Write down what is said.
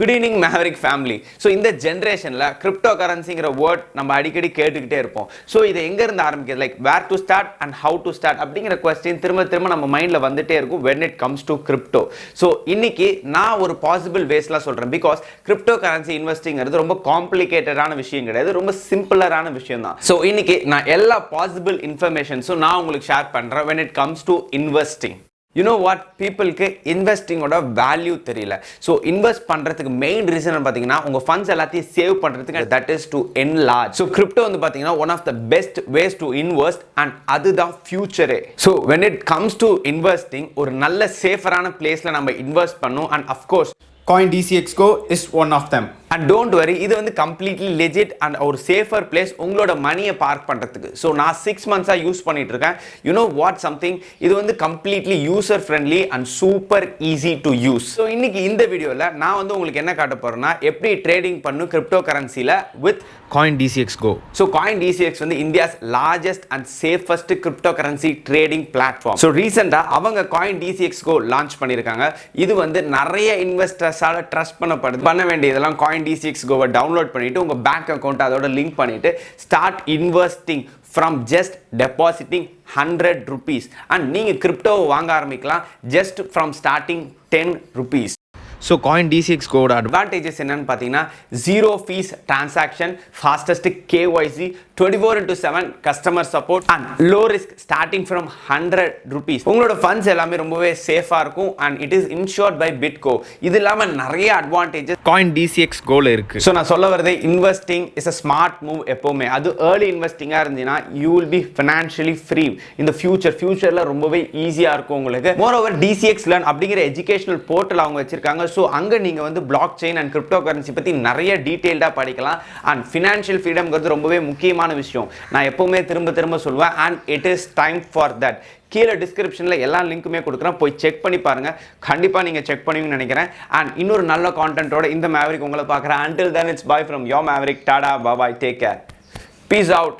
Good evening Maverick family. So in the generation la cryptocurrency ங்கிற word நம்ம அடிக்கடி கேட்டுக்கிட்டே இருப்போம். So இது எங்க இருந்து ஆரம்பிக்குது, like where to start and how to start அப்படிங்கிற question திரும்ப நம்ம மைண்ட்ல வந்துட்டே இருக்கும் when it comes to crypto. So இன்னைக்கு நான் ஒரு possible waysல சொல்றேன் because cryptocurrency investingங்கிறது ரொம்ப காம்ப்ளிகேட்டடான விஷயம் கிடையாது, ரொம்ப சிம்பிளரான விஷயம் தான். So இன்னைக்கு நான் எல்லா possible informations நான் உங்களுக்கு ஷேர் பண்றேன் when it comes to investing. You know what, people க்கு இன்வெஸ்டிங் ஓட வேல்யூ தெரியல. ஸோ இன்வெஸ்ட் பண்ணுறதுக்கு மெயின் ரீசன் பார்த்தீங்கன்னா உங்கள் ஃபண்ட்ஸ் எல்லாத்தையும் சேவ் பண்ணுறதுக்கு that is to enlarge. So crypto வந்து பார்த்தீங்கன்னா one of the best ways to invest and அதுதான் ஃபியூச்சரே. So when it comes to investing ஒரு நல்ல சேஃபரான பிளேஸில் நம்ம இன்வெஸ்ட் பண்ணணும். And of course CoinDCX Go is one of them. And don't worry, இது வந்து completely legit and ஒரு safer place உங்களோட மணியை பார்க் பண்ணுறதுக்கு. ஸோ நான் 6 months யூஸ் பண்ணிட்டு இருக்கேன். You know what something, இது வந்து completely user friendly and super easy to use. So இன்னைக்கு இந்த வீடியோவில் நான் வந்து உங்களுக்கு என்ன காட்ட போறேன்னா எப்படி ட்ரேடிங் பண்ணும் கிரிப்டோ கரன்சியில் with CoinDCX Go. So CoinDCX வந்து India's largest and safest crypto currency trading platform. So ரீசெண்டாக அவங்க CoinDCX Go லான்ச் பண்ணியிருக்காங்க. இது வந்து நிறைய இன்வெஸ்டர்ஸால் ட்ரஸ்ட் பண்ண வேண்டியதெல்லாம் CoinDCX Go டவுன்லோட் பண்ணிட்டு உங்க பேங்க் அக்கௌண்ட் அதோட லிங்க் பண்ணிட்டு start investing from just depositing 100 rupees and நீங்க கிரிப்டோ வாங்க ஆரம்பிக்கலாம் just from starting 10 rupees. So CoinDCX Go advantages என்னன்னு பார்த்தீங்கன்னா zero fee transaction, fastest KYC, 24/7 customer support and low risk starting from 100 rupees. உங்களோட ஃபண்ட்ஸ் எல்லாமே ரொம்பவே சேஃபாக இருக்கும் and it is insured by BitGo. இது இல்லாமல் நிறைய அட்வான்டேஜஸ் CoinDCX Goல இருக்கு. ஸோ நான் சொல்ல வரது investing is a smart move. எப்போவுமே அது ஏர்லி இன்வெஸ்டிங்காக இருந்தீங்கன்னா you will be financially free இந்த ஃபியூச்சரில் ரொம்பவே ஈஸியாக இருக்கும் உங்களுக்கு. மோர் ஓவர் DCX Learn அப்படிங்கிற எஜுகேஷனல் போர்ட்டல் அவங்க வச்சிருக்காங்க. ஸோ அங்கே நீங்கள் வந்து block chain and crypto currency பற்றி நிறைய டீட்டெயில்டாக படிக்கலாம். அண்ட் ஃபினான்ஷியல் ஃப்ரீடம்ங்கிறது ரொம்பவே முக்கியமான விஷயம். நான் எப்போவுமே திரும்ப சொல்லுவேன் and it is time for that. கீழே டிஸ்கிரிப்ஷனில் எல்லா லிங்க்குமே கொடுக்குறேன், போய் செக் பண்ணி பாருங்கள். கண்டிப்பாக நீங்கள் செக் பண்ணுவீங்கன்னு நினைக்கிறேன். அண்ட் இன்னொரு நல்ல கான்டென்ட்டோட இந்த மேவரிக் உங்களை பார்க்குறேன். Until then it's bye from your Maverick. Tada, bye bye, take care, peace out.